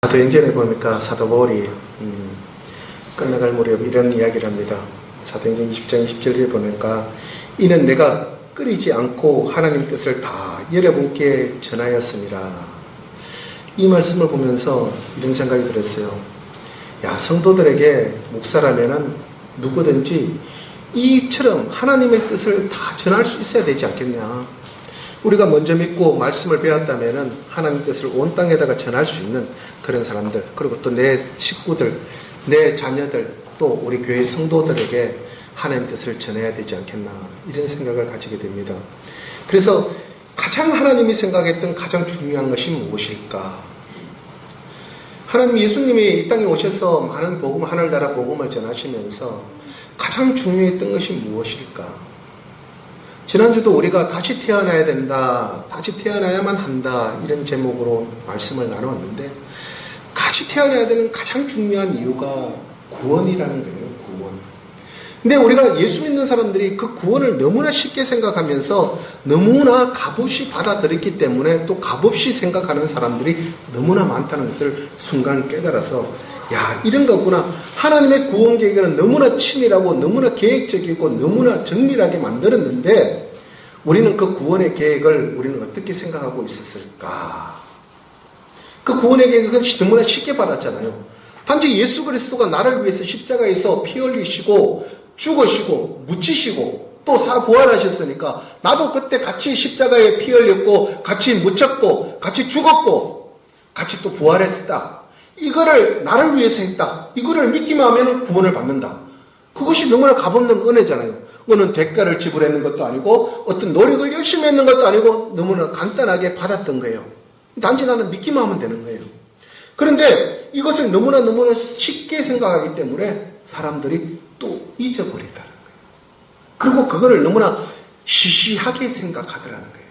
사도행전에 보니까 사도 바울이 끝나갈 무렵 이런 이야기를 합니다. 사도행전 20장 27절에 보니까 이는 내가 끊이지 않고 하나님 뜻을 다 여러분께 전하였습니다. 이 말씀을 보면서 이런 생각이 들었어요. 야, 성도들에게 목사라면은 누구든지 이처럼 하나님의 뜻을 다 전할 수 있어야 되지 않겠냐. 우리가 먼저 믿고 말씀을 배웠다면은 하나님 뜻을 온 땅에다가 전할 수 있는 그런 사람들, 그리고 또 내 식구들, 내 자녀들, 또 우리 교회 성도들에게 하나님 뜻을 전해야 되지 않겠나, 이런 생각을 가지게 됩니다. 그래서 가장 하나님이 생각했던 가장 중요한 것이 무엇일까? 하나님 예수님이 이 땅에 오셔서 많은 복음, 하늘나라 복음을 전하시면서 가장 중요했던 것이 무엇일까? 지난주도 우리가 다시 태어나야 된다, 다시 태어나야만 한다, 이런 제목으로 말씀을 나누었는데, 다시 태어나야 되는 가장 중요한 이유가 구원이라는 거예요. 구원. 근데 우리가 예수 믿는 사람들이 그 구원을 너무나 쉽게 생각하면서 너무나 값없이 받아들였기 때문에 또 값없이 생각하는 사람들이 너무나 많다는 것을 순간 깨달아서, 야, 이런 거구나. 하나님의 구원 계획은 너무나 치밀하고 너무나 계획적이고 너무나 정밀하게 만들었는데 우리는 그 구원의 계획을 우리는 어떻게 생각하고 있었을까? 그 구원의 계획은 너무나 쉽게 받았잖아요. 단지 예수 그리스도가 나를 위해서 십자가에서 피 흘리시고 죽으시고 묻히시고 또 부활하셨으니까 나도 그때 같이 십자가에 피 흘렸고 같이 묻혔고 같이 죽었고 같이 또 부활했다. 이거를 나를 위해서 했다. 이거를 믿기만 하면 구원을 받는다. 그것이 너무나 값없는 은혜잖아요. 어느 대가를 지불했는 것도 아니고 어떤 노력을 열심히 했는 것도 아니고 너무나 간단하게 받았던 거예요. 단지 나는 믿기만 하면 되는 거예요. 그런데 이것을 너무나 쉽게 생각하기 때문에 사람들이 또 잊어버리더라는 거예요. 그리고 그거를 너무나 시시하게 생각하더라는 거예요.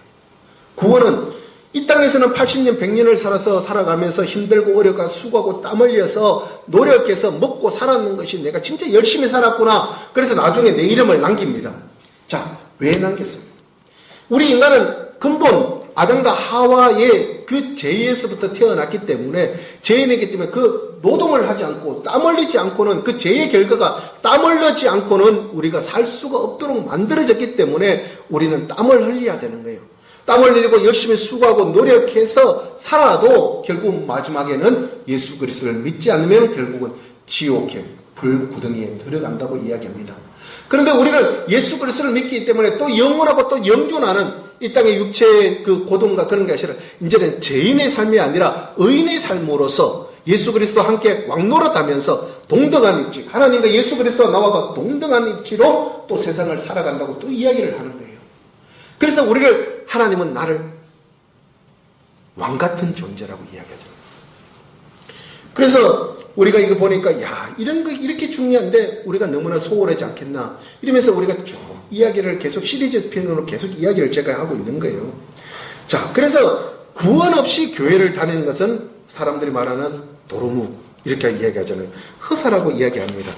구원은 이 땅에서는 80년, 100년을 살아가면서 힘들고 어려가 수고하고 땀 흘려서 노력해서 먹고 살았는 것이 내가 진짜 열심히 살았구나. 그래서 나중에 내 이름을 남깁니다. 자, 왜 남겼습니까? 우리 인간은 근본 아담과 하와의 그 죄에서부터 태어났기 때문에 죄인이기 때문에 그 노동을 하지 않고 땀 흘리지 않고는 그 죄의 결과가 땀 흘리지 않고는 우리가 살 수가 없도록 만들어졌기 때문에 우리는 땀을 흘려야 되는 거예요. 땀을 흘리고 열심히 수고하고 노력해서 살아도 결국 마지막에는 예수 그리스도를 믿지 않으면 결국은 지옥의 불구덩이에 들어간다고 이야기합니다. 그런데 우리는 예수 그리스도를 믿기 때문에 또 영원하고 또 영존하는 이 땅의 육체의 그 고통과 그런 게 아니라 이제는 죄인의 삶이 아니라 의인의 삶으로서 예수 그리스도와 함께 왕노릇하면서 동등한 입지, 하나님과 예수 그리스도와 나와가 동등한 입지로 또 세상을 살아간다고 또 이야기를 하는 거예요. 그래서 우리를 하나님은 나를 왕 같은 존재라고 이야기하죠. 그래서 우리가 이거 보니까 야, 이런 거 이렇게 중요한데 우리가 너무나 소홀하지 않겠나 이러면서 우리가 쭉 이야기를 계속 시리즈 편으로 계속 이야기를 제가 하고 있는 거예요. 자, 그래서 구원 없이 교회를 다니는 것은 사람들이 말하는 도루묵 이렇게 이야기하잖아요. 허사라고 이야기합니다.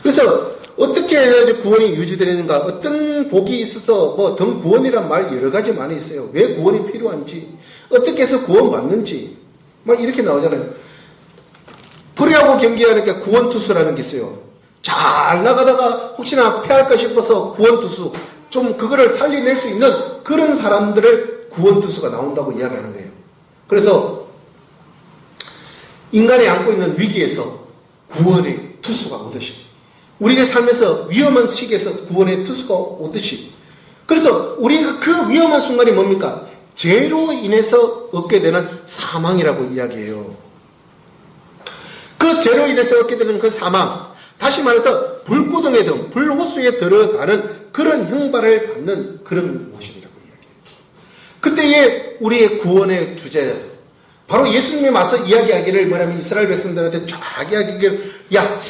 그래서 어떻게 해야지 구원이 유지되는가? 어떤 복이 있어서 등 구원이란 말 여러 가지 많이 있어요. 왜 구원이 필요한지, 어떻게 해서 구원받는지, 막 이렇게 나오잖아요. 프로야구 경기하니까 구원투수라는 게 있어요. 잘 나가다가 혹시나 패할까 싶어서 구원투수, 좀 그거를 살려낼 수 있는 그런 사람들을 구원투수가 나온다고 이야기하는 거예요. 그래서 인간이 안고 있는 위기에서 구원의 투수가 오듯이 우리가 살면서 위험한 시기에서 구원의 투수가 오듯이 그래서 우리가 그 위험한 순간이 뭡니까? 죄로 인해서 얻게 되는 사망이라고 이야기해요. 그 죄로 인해서 얻게 되는 그 사망, 다시 말해서 불구덩이에 등 불호수에 들어가는 그런 형벌을 받는 그런 모습이라고 이야기해요. 그때의 우리의 구원의 주제, 바로 예수님이 맞서 이야기하기를 뭐냐면 이스라엘 백성들한테 쫙 이야기하기를 야,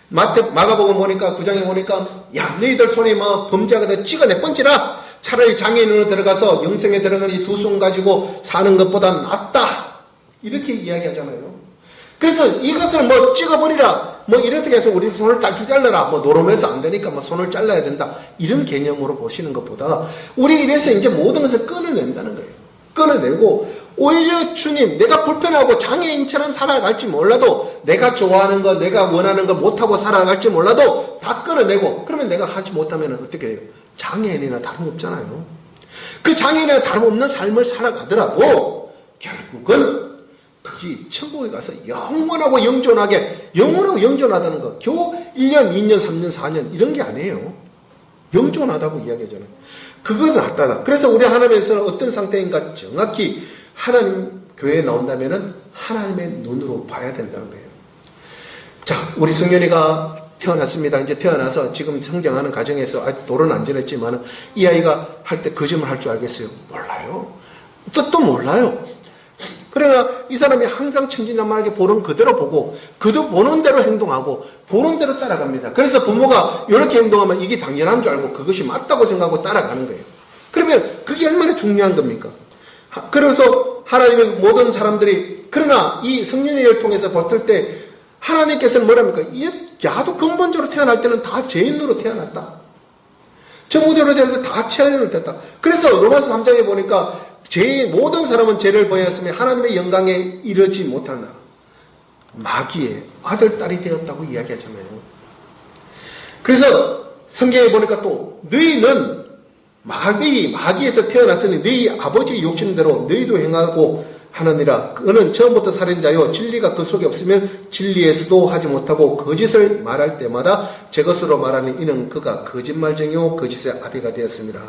마가복음 보니까 9장에 보니까 야, 너희들 손에 범죄하거든 찍어내 뻔지라. 차라리 장애인으로 들어가서 영생에 들어가는 이 두 손 가지고 사는 것보다 낫다. 이렇게 이야기하잖아요. 그래서 이것을 찍어버리라. 이렇게 해서 우리 손을 짧게 잘라라. 노름해서 안 되니까 손을 잘라야 된다. 이런 개념으로 보시는 것보다 우리 이래서 이제 모든 것을 끊어낸다는 거예요. 끊어내고 오히려 주님, 내가 불편하고 장애인처럼 살아갈지 몰라도 내가 좋아하는 거, 내가 원하는 거 못하고 살아갈지 몰라도 다 끊어내고 그러면 내가 하지 못하면 어떻게 해요? 장애인이나 다름없잖아요. 그 장애인이나 다름없는 삶을 살아가더라도 결국은 그게 천국에 가서 영원하고 영존하다는 거 겨우 1년, 2년, 3년, 4년 이런 게 아니에요. 영존하다고 이야기하잖아요. 그것은 낫다. 그래서 우리 하나님에서는 어떤 상태인가 정확히 하나님 교회에 나온다면은 하나님의 눈으로 봐야 된다는 거예요. 자, 우리 성현이가 태어났습니다. 이제 태어나서 지금 성장하는 과정에서 아직 돌은 안 지냈지만 이 아이가 할 때 거짓말 할 줄 알겠어요? 몰라요. 뜻도 몰라요. 그러나 이 사람이 항상 천진난만하게 보는 그대로 보고 그도 보는 대로 행동하고 보는 대로 따라갑니다. 그래서 부모가 이렇게 행동하면 이게 당연한 줄 알고 그것이 맞다고 생각하고 따라가는 거예요. 그러면 그게 얼마나 중요한 겁니까? 그래서 하나님의 모든 사람들이 그러나 이 성령을 통해서 봤을 때 하나님께서는 뭐랍니까? 야도 근본적으로 태어날 때는 다 죄인으로 태어났다. 정무대로 태어날 때 다 죄인으로 됐다. 그래서 로마서 3장에 보니까 모든 사람은 죄를 범하였으며 하나님의 영광에 이르지 못한다. 마귀의 아들, 딸이 되었다고 이야기하잖아요. 그래서 성경에 보니까 또 너희는 마귀에서 태어났으니 너희 아버지의 욕심대로 너희도 행하고 하느니라. 그는 처음부터 살인자요 진리가 그 속에 없으면 진리에서도 하지 못하고 거짓을 말할 때마다 제 것으로 말하니 이는 그가 거짓말쟁이요 거짓의 아비가 되었습니다.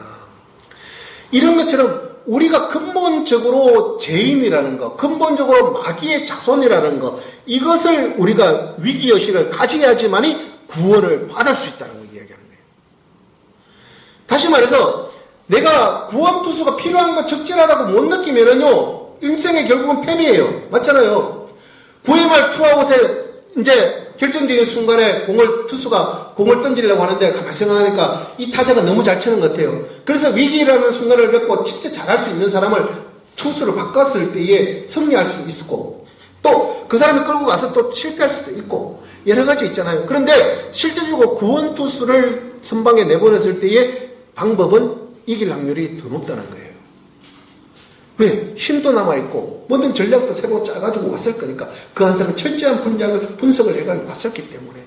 이런 것처럼 우리가 근본적으로 죄인이라는 것, 근본적으로 마귀의 자손이라는 것, 이것을 우리가 위기의식을 가져야지만이 구원을 받을 수 있다는 걸 이야기하는 거예요. 다시 말해서 내가 구원투수가 필요한 거 적절하다고 못 느끼면은요, 인생의 결국은 패배예요. 맞잖아요. 9회 말 투아웃에 이제 결정적인 순간에 투수가 공을 던지려고 하는데 가만히 생각하니까 이 타자가 너무 잘 치는 것 같아요. 그래서 위기라는 순간을 맺고 진짜 잘할 수 있는 사람을 투수로 바꿨을 때에 승리할 수 있고 또 그 사람이 끌고 가서 또 실패할 수도 있고 여러 가지 있잖아요. 그런데 실제적으로 구원 투수를 선방에 내보냈을 때의 방법은 이길 확률이 더 높다는 거예요. 왜? 힘도 남아있고 모든 전략도 새로 짜가지고 왔을 거니까 그 한 사람이 철저한 분석을 해가지고 왔었기 때문에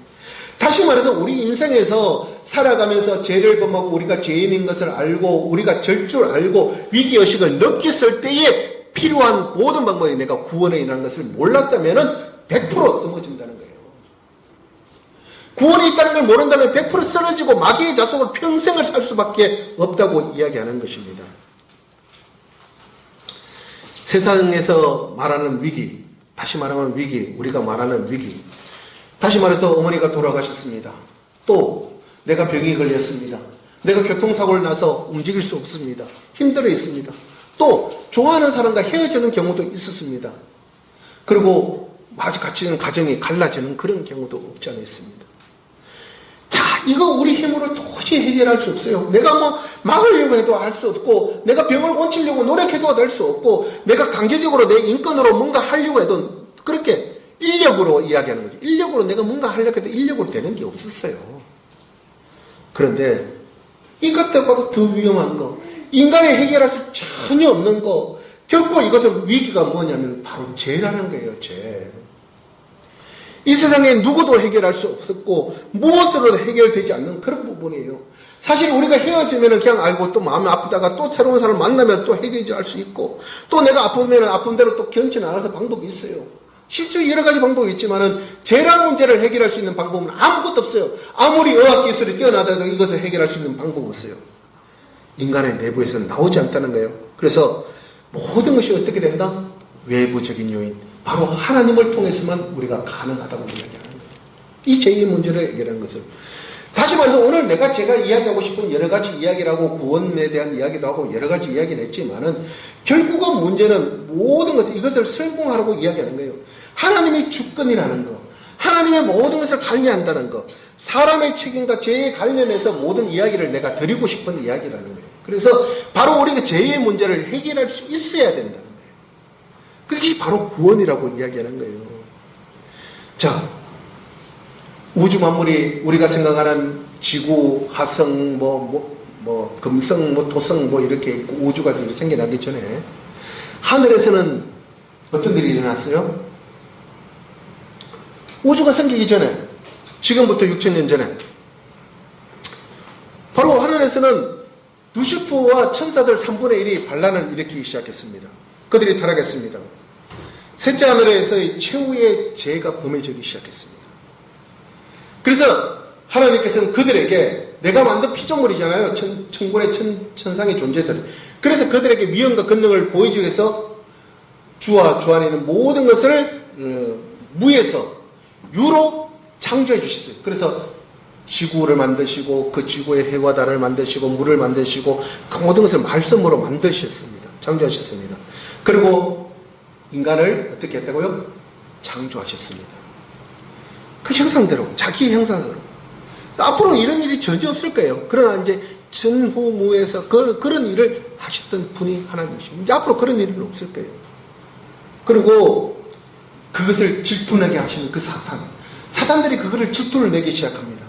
다시 말해서 우리 인생에서 살아가면서 죄를 범하고 우리가 죄인인 것을 알고 우리가 절 줄 알고 위기의식을 느꼈을 때에 필요한 모든 방법이 내가 구원에 일하는 것을 몰랐다면 100% 넘어진다는 거예요. 구원이 있다는 걸 모른다면 100% 쓰러지고 마귀의 자속으로 평생을 살 수밖에 없다고 이야기하는 것입니다. 세상에서 말하는 위기, 다시 말하면 위기, 우리가 말하는 위기. 다시 말해서 어머니가 돌아가셨습니다. 또 내가 병이 걸렸습니다. 내가 교통사고를 나서 움직일 수 없습니다. 힘들어 있습니다. 또 좋아하는 사람과 헤어지는 경우도 있었습니다. 그리고 같이 있는 가정이 갈라지는 그런 경우도 없지 않아 있습니다. 자, 이거 우리 힘으로 도저히 해결할 수 없어요. 내가 뭐 막으려고 해도 할 수 없고 내가 병을 고치려고 노력해도 될 수 없고 내가 강제적으로 내 인권으로 뭔가 하려고 해도 그렇게 인력으로 이야기하는 거죠. 인력으로 내가 뭔가 하려고 해도 인력으로 되는 게 없었어요. 그런데 이것들보다 더 위험한 거, 인간이 해결할 수 전혀 없는 거, 결코 이것은 위기가 뭐냐면 바로 죄라는 거예요. 죄. 이 세상에 누구도 해결할 수 없었고 무엇으로도 해결되지 않는 그런 부분이에요. 사실 우리가 헤어지면 그냥 아이고 또 마음이 아프다가 또 새로운 사람을 만나면 또 해결할 수 있고 또 내가 아프면 아픈 대로 또 견치 나가서 방법이 있어요. 실제 여러 가지 방법이 있지만은 재난 문제를 해결할 수 있는 방법은 아무것도 없어요. 아무리 의학기술이 뛰어나다도 이것을 해결할 수 있는 방법은 없어요. 인간의 내부에서는 나오지 않다는 거예요. 그래서 모든 것이 어떻게 된다? 외부적인 요인. 바로 하나님을 통해서만 우리가 가능하다고 이야기하는 거예요. 이 죄의 문제를 해결하는 것을. 다시 말해서 오늘 제가 이야기하고 싶은 여러 가지 이야기를 하고 구원에 대한 이야기도 하고 여러 가지 이야기를 했지만은 결국은 문제는 모든 것을 이것을 설명하라고 이야기하는 거예요. 하나님이 주권이라는 거, 하나님의 모든 것을 관리한다는 거, 사람의 책임과 죄에 관련해서 모든 이야기를 내가 드리고 싶은 이야기라는 거예요. 그래서 바로 우리가 죄의 문제를 해결할 수 있어야 된다는 거예요. 그것이 바로 구원이라고 이야기하는 거예요. 자, 우주 만물이 우리가 생각하는 지구, 화성, 금성, 토성 이렇게 있고 우주가 생겨나기 전에 하늘에서는 어떤 일이 일어났어요? 우주가 생기기 전에, 지금부터 6,000년 전에 바로 하늘에서는 루시프와 천사들 3분의 1이 반란을 일으키기 시작했습니다. 그들이 타락했습니다. 셋째 하늘에서의 최후의 죄가 범해지기 시작했습니다. 그래서 하나님께서는 그들에게, 내가 만든 피조물이잖아요. 천군의 천상의 존재들. 그래서 그들에게 미움과 권능을 보여주기 위해서 주와 주 안에 있는 모든 것을 무에서 유로 창조해 주셨어요. 그래서 지구를 만드시고 그 지구의 해와 달을 만드시고 물을 만드시고 그 모든 것을 말씀으로 만드셨습니다. 창조하셨습니다. 그리고 인간을 어떻게 했다고요? 창조하셨습니다. 그 형상대로, 자기 형상대로. 앞으로 이런 일이 전혀 없을 거예요. 그러나 이제 전후무에서 그런 일을 하셨던 분이 하나님이십니다. 이제 앞으로 그런 일은 없을 거예요. 그리고 그것을 질투나게 하시는 그 사탄들이 그거를 질투를 내기 시작합니다.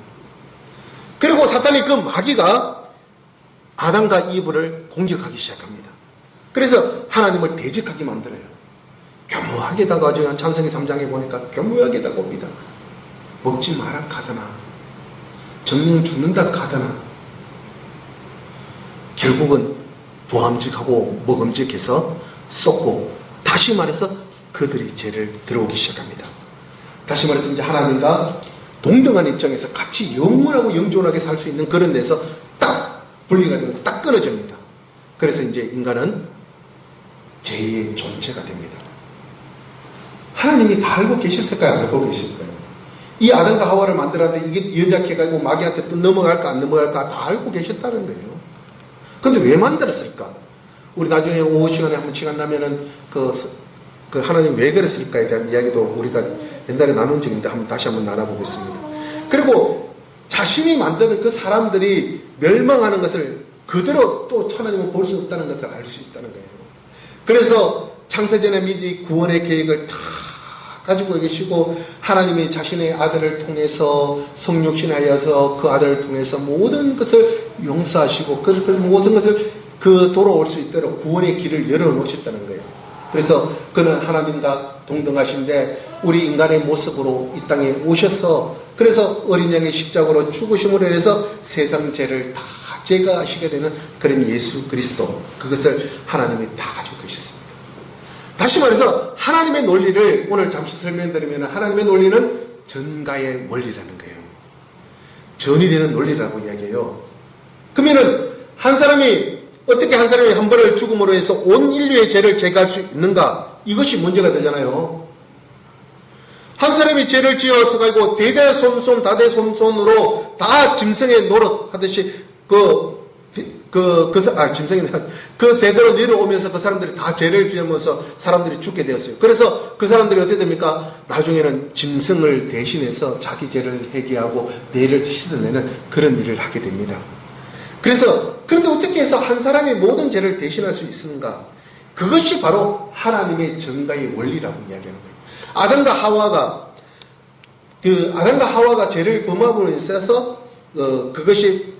그리고 사탄이 그 마귀가 아담과 이브를 공격하기 시작합니다. 그래서 하나님을 대적하게 만들어요. 교묘하게 다가와요. 찬성기 3장에 보니까 교묘하게 다가옵니다. 먹지 마라 카더나, 정령 죽는다 카더나. 결국은 보암직하고 먹음직해서 쏟고, 다시 말해서 그들이 죄를 들어오기 시작합니다. 다시 말해서 이제 하나님과 동등한 입장에서 같이 영원하고 영존하게 살 수 있는 그런 데서 딱 분리가 되면서 딱 끊어집니다. 그래서 이제 인간은 죄의 존재가 됩니다. 하나님이 다 알고 계셨을까요? 알고 계실까요? 이 아담과 하와를 만들었는데 이게 연약해가지고 마귀한테 또 넘어갈까 안 넘어갈까 다 알고 계셨다는 거예요. 근데 왜 만들었을까? 우리 나중에 오후 시간에 한번 시간 나면은 그 하나님 왜 그랬을까에 대한 이야기도 우리가 옛날에 나눈 적인데 다시 한번 나눠보겠습니다. 그리고 자신이 만드는 그 사람들이 멸망하는 것을 그대로 또 하나님은 볼 수 없다는 것을 알 수 있다는 거예요. 그래서 창세전에 미리 구원의 계획을 다 가지고 계시고, 하나님이 자신의 아들을 통해서 성육신하여서 그 아들을 통해서 모든 것을 용서하시고 그 모든 것을 돌아올 수 있도록 구원의 길을 열어놓으셨다는 거예요. 그래서 그는 하나님과 동등하신데 우리 인간의 모습으로 이 땅에 오셔서, 그래서 어린 양의 십자가로 죽으심으로 인해서 세상 죄를 다 제거하시게 되는 그런 예수 그리스도, 그것을 하나님이 다 가지고 계셨습니다. 다시 말해서 하나님의 논리를 오늘 잠시 설명드리면, 하나님의 논리는 전가의 원리라는 거예요. 전이 되는 논리라고 이야기해요. 그러면은 어떻게 한 사람이 한 번을 죽음으로 해서 온 인류의 죄를 제거할 수 있는가? 이것이 문제가 되잖아요. 한 사람이 죄를 지어서 가지고 대대손손 다대손손으로 다 짐승의 노릇하듯이 짐승이 그 대대로 내려오면서 그 사람들이 다 죄를 지으면서 사람들이 죽게 되었어요. 그래서 그 사람들이 어떻게 됩니까? 나중에는 짐승을 대신해서 자기 죄를 회개하고 내를 씻어내는 그런 일을 하게 됩니다. 그런데 어떻게 해서 한 사람이 모든 죄를 대신할 수 있는가? 그것이 바로 하나님의 정가의 원리라고 이야기하는 거예요. 아담과 하와가 죄를 범함으로 인해서 그것이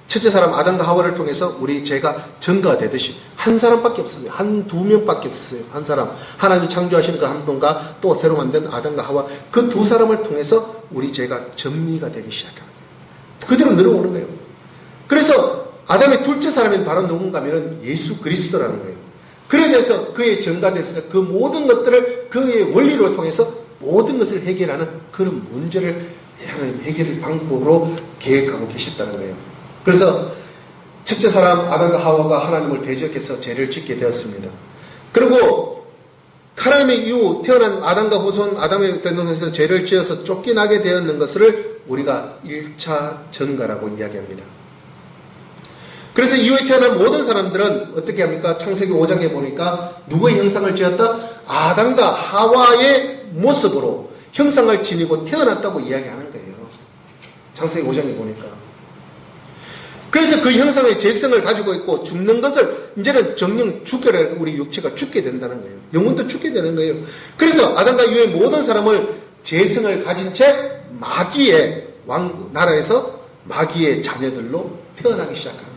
첫째 사람 아담과 하와를 통해서 우리 죄가 전가가 되듯이 한 사람밖에 없었어요. 두 명밖에 없었어요. 한 사람. 하나님이 창조하신 그 한 분과 또 새로 만든 아담과 하와, 그 두 사람을 통해서 우리 죄가 정리가 되기 시작합니다. 그대로 늘어오는 거예요. 그래서 아담의 둘째 사람인 바로 누군가 하면 예수 그리스도라는 거예요. 그래 돼서 그의 전가돼서 그 모든 것들을 그의 원리로 통해서 모든 것을 해결하는 그런 문제를 하나님 해결 방법으로 계획하고 계셨다는 거예요. 그래서 첫째 사람 아담과 하와가 하나님을 대적해서 죄를 짓게 되었습니다. 그리고 하나님의 이후 태어난 아담과 후손 아담의 대동에서 죄를 지어서 쫓겨나게 되었는 것을 우리가 1차 전가라고 이야기합니다. 그래서 이후에 태어난 모든 사람들은 어떻게 합니까? 창세기 5장에 보니까 누구의 형상을 지었다? 아담과 하와의 모습으로 형상을 지니고 태어났다고 이야기하는 거예요. 창세기 5장에 보니까. 그래서 그 형상의 죄성을 가지고 있고 죽는 것을 이제는 정령 죽여라, 우리 육체가 죽게 된다는 거예요. 영혼도 죽게 되는 거예요. 그래서 아담과 이후의 모든 사람을 죄성을 가진 채 마귀의 나라에서 마귀의 자녀들로 태어나기 시작합니다.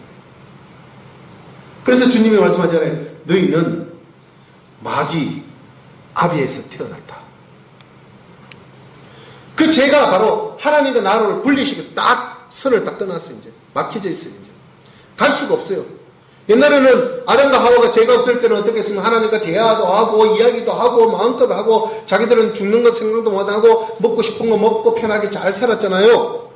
그래서 주님이 말씀하잖아요. 너희는 마귀 아비에서 태어났다. 그 죄가 바로 하나님과 나를 분리시켜 딱 선을 딱 떠났어요. 이제 막혀져 있어요. 이제 갈 수가 없어요. 옛날에는 아담과 하와가 죄가 없을 때는 어떻게 했으면 하나님과 대화도 하고 이야기도 하고 마음껏 하고 자기들은 죽는 것 생각도 못하고 먹고 싶은 거 먹고 편하게 잘 살았잖아요.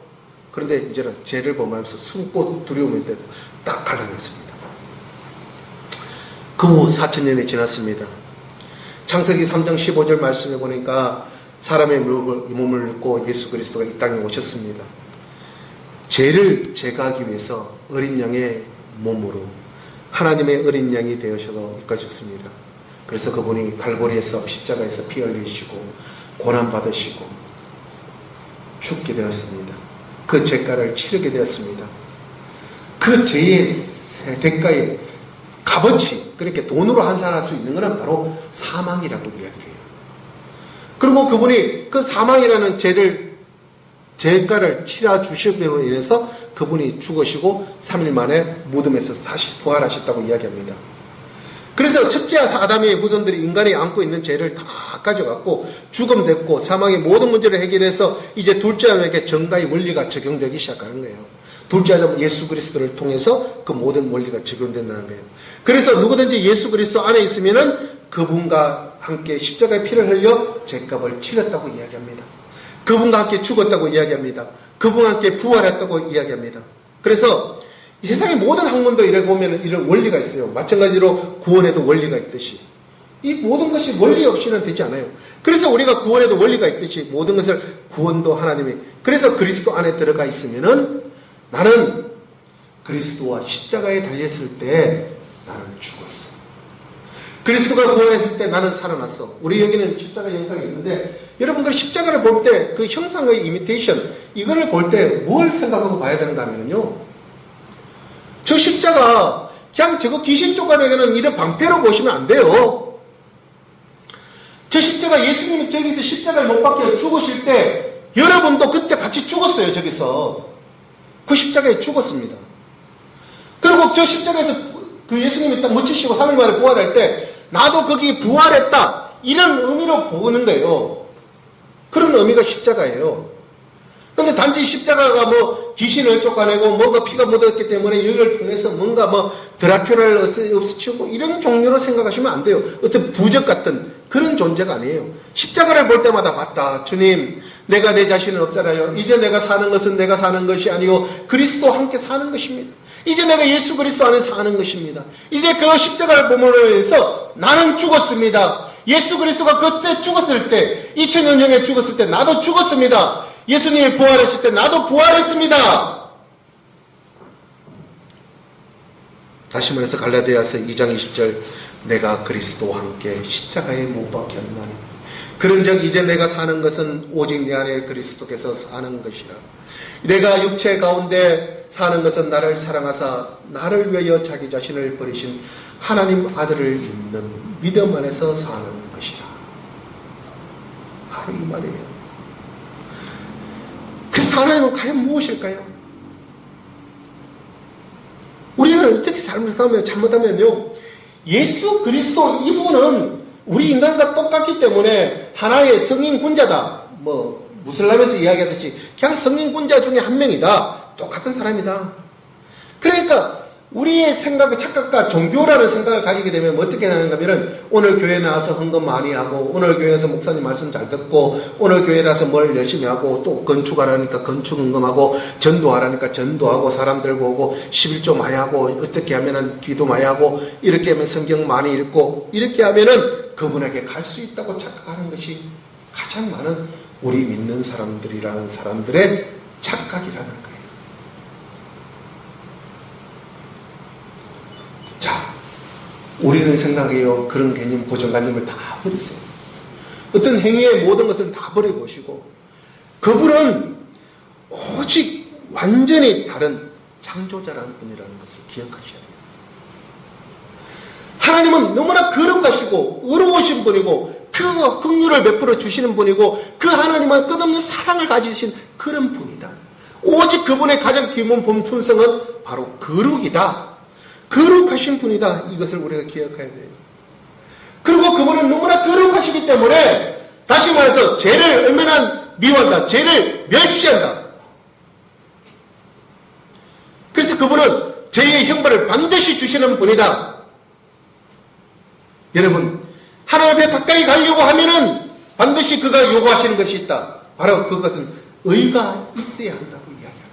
그런데 이제는 죄를 범하면서 숨고 두려움에 대해서 딱 갈라냈습니다. 그 후 4000년이 지났습니다. 창세기 3장 15절 말씀에 보니까 사람의 몸을 입고 예수 그리스도가 이 땅에 오셨습니다. 죄를 제거하기 위해서 어린 양의 몸으로 하나님의 어린 양이 되어셔서 이까졌습니다. 그래서 그분이 갈보리에서 십자가에서 피 흘리시고 고난받으시고 죽게 되었습니다. 그 죄가를 치르게 되었습니다. 그 죄의 대가의 값어치, 그렇게 돈으로 환산할 수 있는 것은 바로 사망이라고 이야기를 해요. 그리고 그분이 그 사망이라는 죄가를 치러 주심으로 인해서 그분이 죽으시고 3일 만에 무덤에서 다시 부활하셨다고 이야기합니다. 그래서 첫째 아담의 후손들이 인간이 안고 있는 죄를 다 가져갔고 죽음됐고 사망의 모든 문제를 해결해서 이제 둘째 아담에게 정가의 원리가 적용되기 시작하는 거예요. 둘째 아담 예수 그리스도를 통해서 그 모든 원리가 적용된다는 거예요. 그래서 누구든지 예수 그리스도 안에 있으면은 그분과 함께 십자가의 피를 흘려 죄값을 치렀다고 이야기합니다. 그분과 함께 죽었다고 이야기합니다. 그분과 함께 부활했다고 이야기합니다. 그래서 이 세상의 모든 학문도 이래 보면 이런 원리가 있어요. 마찬가지로 구원에도 원리가 있듯이 이 모든 것이 원리 없이는 되지 않아요. 그래서 우리가 구원에도 원리가 있듯이 모든 것을 구원도 하나님이, 그래서 그리스도 안에 들어가 있으면은 나는 그리스도와 십자가에 달렸을 때 나는 죽었어. 그리스도가 부활했을 때 나는 살아났어. 우리 여기는 십자가 형상이 있는데 여러분들 십자가를 볼 때 그 형상의 이미테이션 이거를 볼 때 뭘 생각하고 봐야 되는가 하면요, 저 십자가 그냥 저거 귀신 쫓아내는 이런 방패로 보시면 안 돼요. 저 십자가 예수님이 저기서 십자가를 못 박혀 죽으실 때 여러분도 그때 같이 죽었어요. 저기서 그 십자가에 죽었습니다. 그리고 저 십자가에서 그 예수님이 딱 묻히시고 3일 만에 부활할 때 나도 거기 부활했다 이런 의미로 보는 거예요. 그런 의미가 십자가예요. 근데 단지 십자가가 뭐 귀신을 쫓아내고 뭔가 피가 묻었기 때문에 이걸 통해서 뭔가 뭐 드라큘라를 없애치우고 이런 종류로 생각하시면 안 돼요. 어떤 부적 같은 그런 존재가 아니에요. 십자가를 볼 때마다 봤다. 주님, 내가 내 자신은 없잖아요. 이제 내가 사는 것은 내가 사는 것이 아니고 그리스도와 함께 사는 것입니다. 이제 내가 예수 그리스도 안에 사는 것입니다. 이제 그 십자가를 보므로 해서 나는 죽었습니다. 예수 그리스도가 그때 죽었을 때 2000년 전에 죽었을 때 나도 죽었습니다. 예수님이 부활했을 때 나도 부활했습니다. 다시 말해서 갈라디아서 2장 20절 내가 그리스도와 함께 십자가에 못 박혔나니 그런즉 이제 내가 사는 것은 오직 내 안에 그리스도께서 사는 것이라. 내가 육체 가운데 사는 것은 나를 사랑하사 나를 위하여 자기 자신을 버리신 하나님 아들을 믿는 믿음 안에서 사는 것이라. 바로 이 말이에요. 그 하나님은 과연 무엇일까요? 우리는 어떻게 잘못하면요, 예수 그리스도 이분은 우리 인간과 똑같기 때문에 하나의 성인 군자다. 뭐 무슬람에서 이야기하듯이 그냥 성인 군자 중에 한 명이다. 똑같은 사람이다. 그러니까 우리의 생각과 착각과 종교라는 생각을 가지게 되면 어떻게 하는가 하면 오늘 교회 나와서 헌금 많이 하고 오늘 교회에서 목사님 말씀 잘 듣고 오늘 교회 나서 뭘 열심히 하고 또 건축하라니까 건축 헌금하고 전도하라니까 전도하고 사람들고 오고 11조 많이 하고 어떻게 하면은 기도 많이 하고 이렇게 하면 성경 많이 읽고 이렇게 하면은 그분에게 갈 수 있다고 착각하는 것이 가장 많은 우리 믿는 사람들이라는 사람들의 착각이라는 거예요. 자, 우리는 생각해요. 그런 개념, 고정관념을 다 버리세요. 어떤 행위의 모든 것을 다 버려보시고 그분은 오직 완전히 다른 창조자라는 분이라는 것을 기억하셔야 돼요. 하나님은 너무나 거룩하시고 의로우신 분이고 그 긍휼을 베풀어 주시는 분이고 그 하나님은 끝없는 사랑을 가지신 그런 분이다. 오직 그분의 가장 기본 본품성은 바로 거룩이다. 거룩하신 분이다. 이것을 우리가 기억해야 돼요. 그리고 그분은 너무나 거룩하시기 때문에 다시 말해서 죄를 얼마나 미워한다. 죄를 멸시한다. 그래서 그분은 죄의 형벌을 반드시 주시는 분이다. 여러분, 하나님 앞에 가까이 가려고 하면은 반드시 그가 요구하시는 것이 있다. 바로 그것은 의가 있어야 한다고 이야기합니다.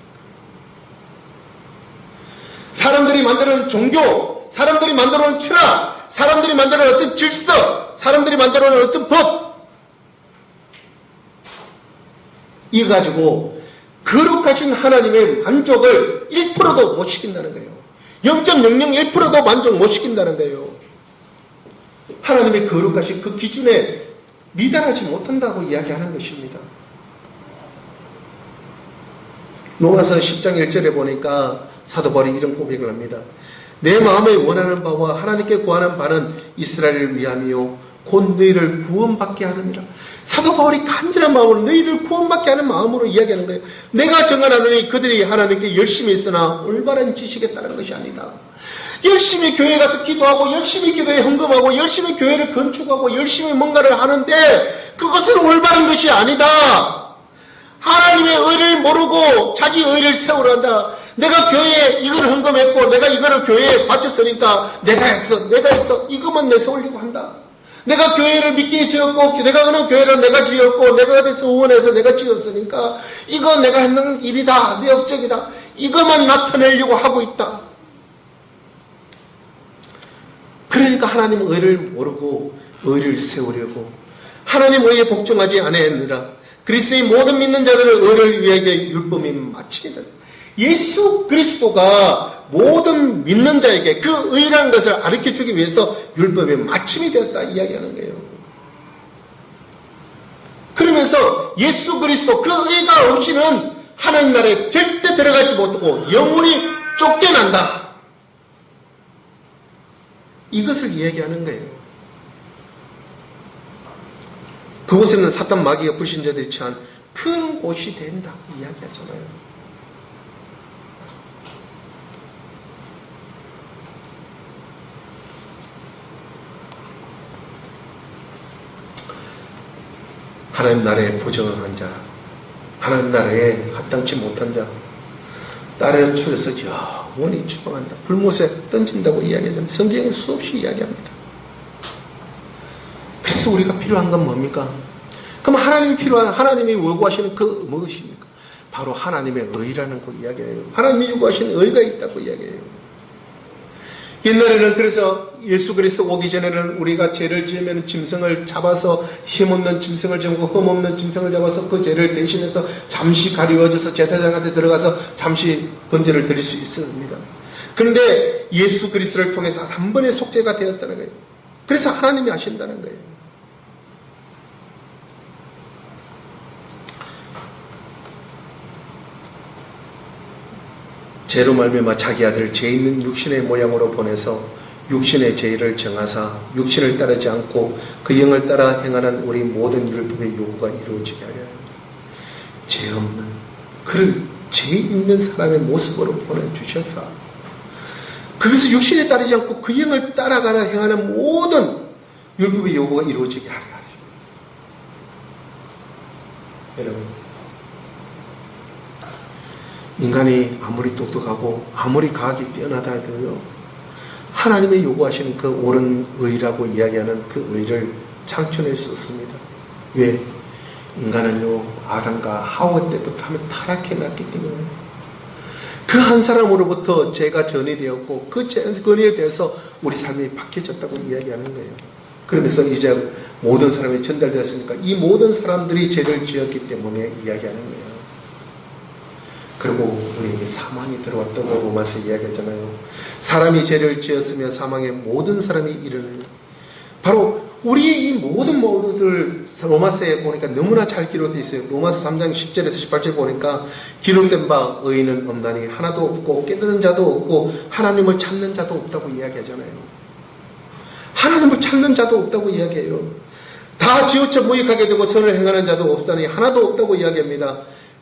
사람들이 만드는 종교, 사람들이 만드는 철학, 사람들이 만드는 어떤 질서, 사람들이 만드는 어떤 법, 이거 가지고 거룩하신 하나님의 만족을 1%도 못 시킨다는 거예요. 0.001%도 만족 못 시킨다는 거예요. 하나님의 거룩하신 그 기준에 미달하지 못한다고 이야기하는 것입니다. 로마서 10장 1절에 보니까 사도 바울이 이런 고백을 합니다. 내 마음에 원하는 바와 하나님께 구하는 바는 이스라엘을 위함이요 곧 너희를 구원받게 하느니라. 사도 바울이 간절한 마음으로 너희를 구원받게 하는 마음으로 이야기하는 거예요. 내가 정하노니 그들이 하나님께 열심히 있으나 올바른 지식에 따르는 것이 아니다. 열심히 교회 가서 기도하고 열심히 기도에 헌금하고 열심히 교회를 건축하고 열심히 뭔가를 하는데 그것은 올바른 것이 아니다. 하나님의 의를 모르고 자기 의를 세우려 한다. 내가 교회에 이걸 헌금했고 내가 이거를 교회에 바쳤으니까 내가 했어 이것만 내세우려고 한다. 내가 교회를 믿게 지었고 내가 어느 교회를 내가 지었고 내가 어디서 후원해서 내가 지었으니까 이거 내가 했는 일이다. 내 업적이다. 이것만 나타내려고 하고 있다. 그러니까 하나님 의를 모르고 의를 세우려고 하나님 의에 복종하지 아니하느니라. 그리스도의 모든 믿는 자들을 의를 위하여 율법이 마치니라. 예수 그리스도가 모든 믿는 자에게 그 의라는 것을 가르쳐주기 위해서 율법의 마침이 되었다 이야기하는 거예요. 그러면서 예수 그리스도 그 의가 없이는 하나님 나라에 절대 들어가지 못하고 영원히 쫓겨난다. 이것을 이야기하는 거예요. 그곳에는 사탄 마귀가 불신자들이 처한 큰 곳이 된다고 이야기하잖아요. 하나님 나라에 부정한 자, 하나님 나라에 합당치 못한 자, 딸의 출에서 영원히 추방한다. 불못에 던진다고 이야기하잖아요. 성경에 수없이 이야기합니다. 그래서 우리가 필요한 건 뭡니까? 그럼 하나님이 요구하시는 그 무엇입니까? 바로 하나님의 의라는 거 이야기해요. 하나님이 요구하시는 의가 있다고 이야기해요. 옛날에는 그래서 예수 그리스도 오기 전에는 우리가 죄를 지으면 짐승을 잡아서 힘없는 짐승을 잡고 흠없는 짐승을 잡아서 그 죄를 대신해서 잠시 가리워져서 제사장한테 들어가서 잠시 번제를 드릴 수 있습니다. 그런데 예수 그리스도를 통해서 한 번의 속죄가 되었다는 거예요. 그래서 하나님이 하신다는 거예요. 죄로 말미암아 자기 아들을 죄 있는 육신의 모양으로 보내서 육신의 죄를 정하사 육신을 따르지 않고 그 영을 따라 행하는 우리 모든 율법의 요구가 이루어지게 하려 합니다. 죄 없는 그를 죄 있는 사람의 모습으로 보내주셔서 거기서 육신에 따르지 않고 그 영을 따라가는 행하는 모든 율법의 요구가 이루어지게 하려 합니다. 여러분, 인간이 아무리 똑똑하고 아무리 과학이 뛰어나다 해도요, 하나님의 요구하시는 그 옳은 의라고 이야기하는 그 의를 창출할 수 없습니다. 왜? 인간은요, 아담과 하와 때부터 하면 타락해놨기 때문에 그 한 사람으로부터 죄가 전이되었고 그 전이에 대해서 우리 삶이 바뀌어졌다고 이야기하는 거예요. 그러면서 이제 모든 사람이 전달되었으니까 이 모든 사람들이 죄를 지었기 때문에 이야기하는 거예요. 그리고 우리에게 사망이 들어왔다고 로마서 이야기하잖아요. 사람이 죄를 지었으며 사망에 모든 사람이 이르는, 바로 우리의 이 모든 것을 로마서에 보니까 너무나 잘 기록되어 있어요. 로마서 3장 10절에서 18절 보니까 기록된 바 의인은 없나니 하나도 없고 깨닫는 자도 없고 하나님을 찾는 자도 없다고 이야기하잖아요. 하나님을 찾는 자도 없다고 이야기해요. 다 지어쳐 무익하게 되고 선을 행하는 자도 없사니 하나도 없다고 이야기합니다.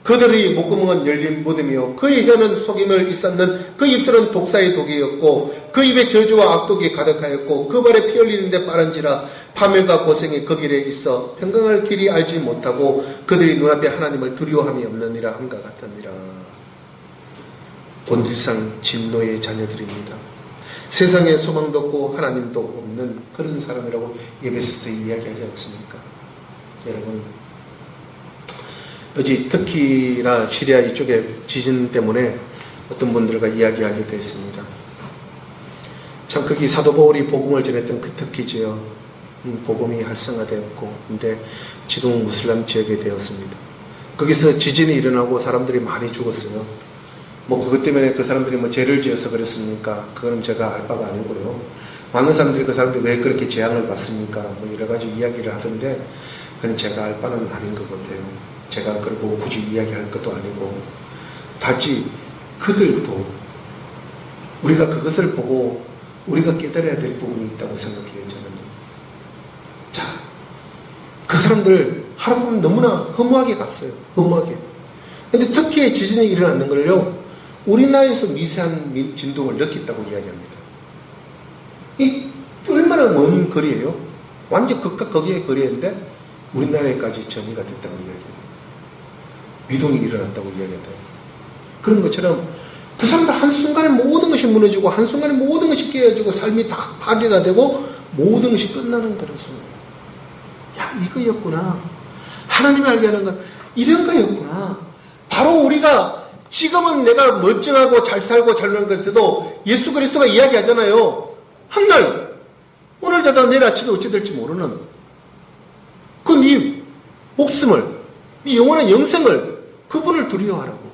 그들의 목구멍은 열린 무덤이요 그의 혀는 속임을 일삼는 그 입술은 독사의 독이었고 그 입에 저주와 악독이 가득하였고 그 발에 피 흘리는데 빠른지라 파멸과 고생이 그 길에 있어 평강할 길이 알지 못하고 그들이 눈앞에 하나님을 두려워함이 없느니라 함과 같으니라. 본질상 진노의 자녀들입니다. 세상에 소망도 없고 하나님도 없는 그런 사람이라고 에베소서에 이야기하지 않습니까? 여러분, 어제 터키나 시리아 이쪽에 지진 때문에 어떤 분들과 이야기하게 되었습니다. 참 거기 사도 바울이 복음을 전했던 그 터키 지역 복음이 활성화되었고 근데 지금 무슬람 지역이 되었습니다. 거기서 지진이 일어나고 사람들이 많이 죽었어요. 뭐 그것 때문에 그 사람들이 뭐 죄를 지어서 그랬습니까? 그거는 제가 알 바가 아니고요. 많은 사람들이 그 사람들이 왜 그렇게 재앙을 받습니까? 뭐 여러 가지 이야기를 하던데 그건 제가 알 바는 아닌 것 같아요. 제가 그리고 굳이 이야기할 것도 아니고 단지 그들도 우리가 그것을 보고 우리가 깨달아야 될 부분이 있다고 생각해요. 저는. 자, 그 사람들 하루 보면 너무나 허무하게 갔어요. 허무하게. 근데 터키에 지진이 일어났는 걸요 우리나라에서 미세한 진동을 느꼈다고 이야기합니다. 이 얼마나 먼 거리예요? 완전 극과 거기의 거리인데 우리나라에까지 전이가 됐다고 이야기해요. 미동이 일어났다고 이야기하다. 그런 것처럼 그 사람들 한순간에 모든 것이 무너지고 한순간에 모든 것이 깨어지고 삶이 다 파괴가 되고 모든 것이 끝나는 그런 순간. 야, 이거였구나. 하나님이 알게 하는 건 이런 거였구나. 바로 우리가 지금은 내가 멀쩡하고 잘 살고 잘 노는 것에도 예수 그리스도가 이야기하잖아요. 한날 오늘 자다가 내일 아침에 어찌 될지 모르는 그 네 목숨을 네 영원한 영생을 그분을 두려워하라고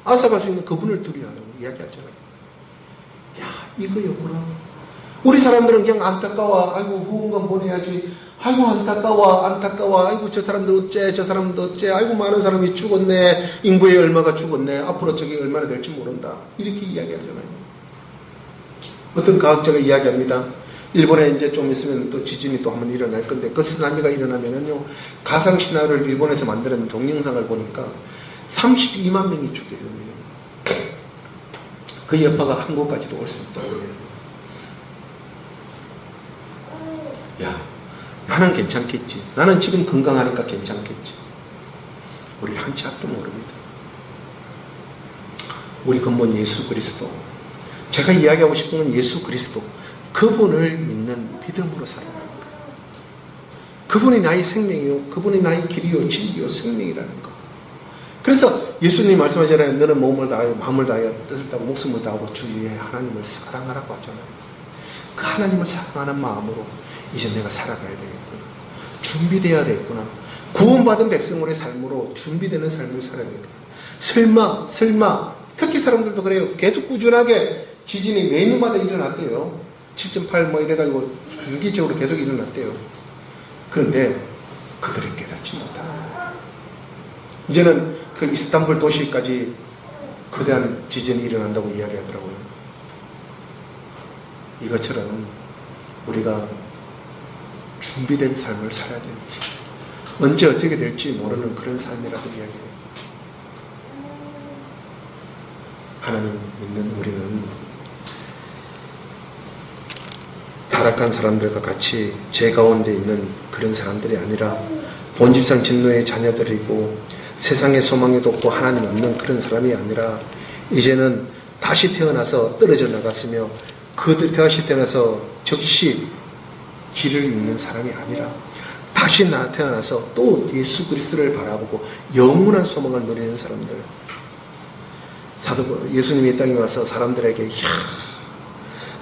아삽할 수 있는 그분을 두려워하라고 이야기하잖아요. 야, 이거였구나. 우리 사람들은 그냥 안타까워. 아이고 후원금 보내야지. 아이고 안타까워. 아이고 저 사람들 어째 저 사람도 어째. 아이고 많은 사람이 죽었네. 인구의 얼마가 죽었네. 앞으로 저게 얼마나 될지 모른다. 이렇게 이야기하잖아요. 어떤 과학자가 이야기합니다. 일본에 이제 좀 있으면 또 지진이 또 한번 일어날 건데 그 쓰나미가 일어나면은요 가상 시나리오를 일본에서 만드는 동영상을 보니까 32만 명이 죽게 됩니다. 그 여파가 한국까지도 올 수 있다고 해요. 야, 나는 괜찮겠지. 나는 지금 건강하니까 괜찮겠지. 우리 한치 앞도 모릅니다. 우리 근본 예수 그리스도. 제가 이야기하고 싶은 건 예수 그리스도. 그분을 믿는 믿음으로 살아가는 거예요. 그분이 나의 생명이요. 그분이 나의 길이요. 진리요. 생명이라는 거. 그래서 예수님이 말씀하잖아요. 너는 몸을 다하여 마음을 다하여 뜻을 다하고 목숨을 다하고 주 위에 하나님을 사랑하라고 하잖아요. 그 하나님을 사랑하는 마음으로 이제 내가 살아가야 되겠구나. 준비되어야 되겠구나. 구원받은 백성으로의 삶으로 준비되는 삶을 살아야 되겠구나. 설마 특히 사람들도 그래요. 계속 꾸준하게 지진이 매년마다 일어났대요. 7.8 뭐 이래가지고 주기적으로 계속 일어났대요. 그런데 그들이 깨닫지 못하는 거예요. 이제는 그 이스탄불 도시까지 거대한 지진이 일어난다고 이야기하더라고요. 이것처럼 우리가 준비된 삶을 살아야 됩니다. 언제 어떻게 될지 모르는 그런 삶이라고 이야기해요. 하나님 믿는 우리는 타락한 사람들과 같이 죄 가운데 있는 그런 사람들이 아니라 본질상 진노의 자녀들이고 세상에 소망이 없고 하나님 없는 그런 사람이 아니라 이제는 다시 태어나서 떨어져 나갔으며 그들이 다시 태어나서 즉시 길을 잃는 사람이 아니라 다시 태어나서 또 예수 그리스도를 바라보고 영원한 소망을 누리는 사람들. 예수님이 이 땅에 와서 사람들에게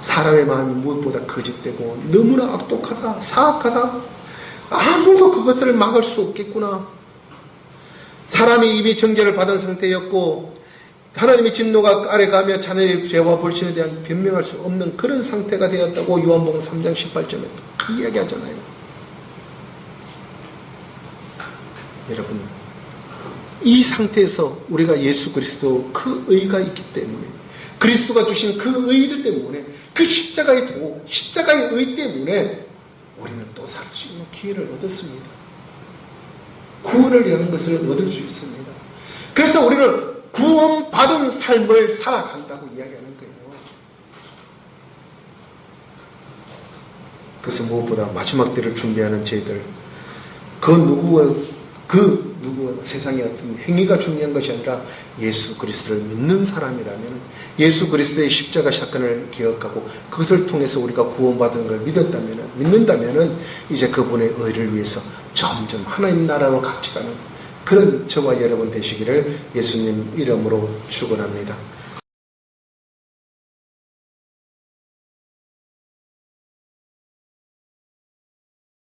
사람의 마음이 무엇보다 거짓되고 너무나 악독하다, 사악하다. 아무도 그것을 막을 수 없겠구나. 사람이 이미 정죄를 받은 상태였고 하나님의 진노가 아래가며 자녀의 죄와 불신에 대한 변명할 수 없는 그런 상태가 되었다고 요한복음 3장 18절에 딱 이야기하잖아요. 여러분, 이 상태에서 우리가 예수 그리스도 그 의가 있기 때문에 그리스도가 주신 그 의들 때문에 그 십자가의 도, 십자가의 의 때문에 우리는 또 살 수 있는 기회를 얻었습니다. 구원을 여는 것을 얻을 수 있습니다. 그래서 우리는 구원받은 삶을 살아간다고 이야기하는 거예요. 그래서 무엇보다 마지막 때를 준비하는 저희들, 그 누구 세상의 어떤 행위가 중요한 것이 아니라 예수 그리스도를 믿는 사람이라면, 예수 그리스도의 십자가 사건을 기억하고 그것을 통해서 우리가 구원받은 걸 믿는다면 이제 그분의 의를 위해서 점점 하나님 나라로 같이 가는 그런 저와 여러분 되시기를 예수님 이름으로 축원합니다.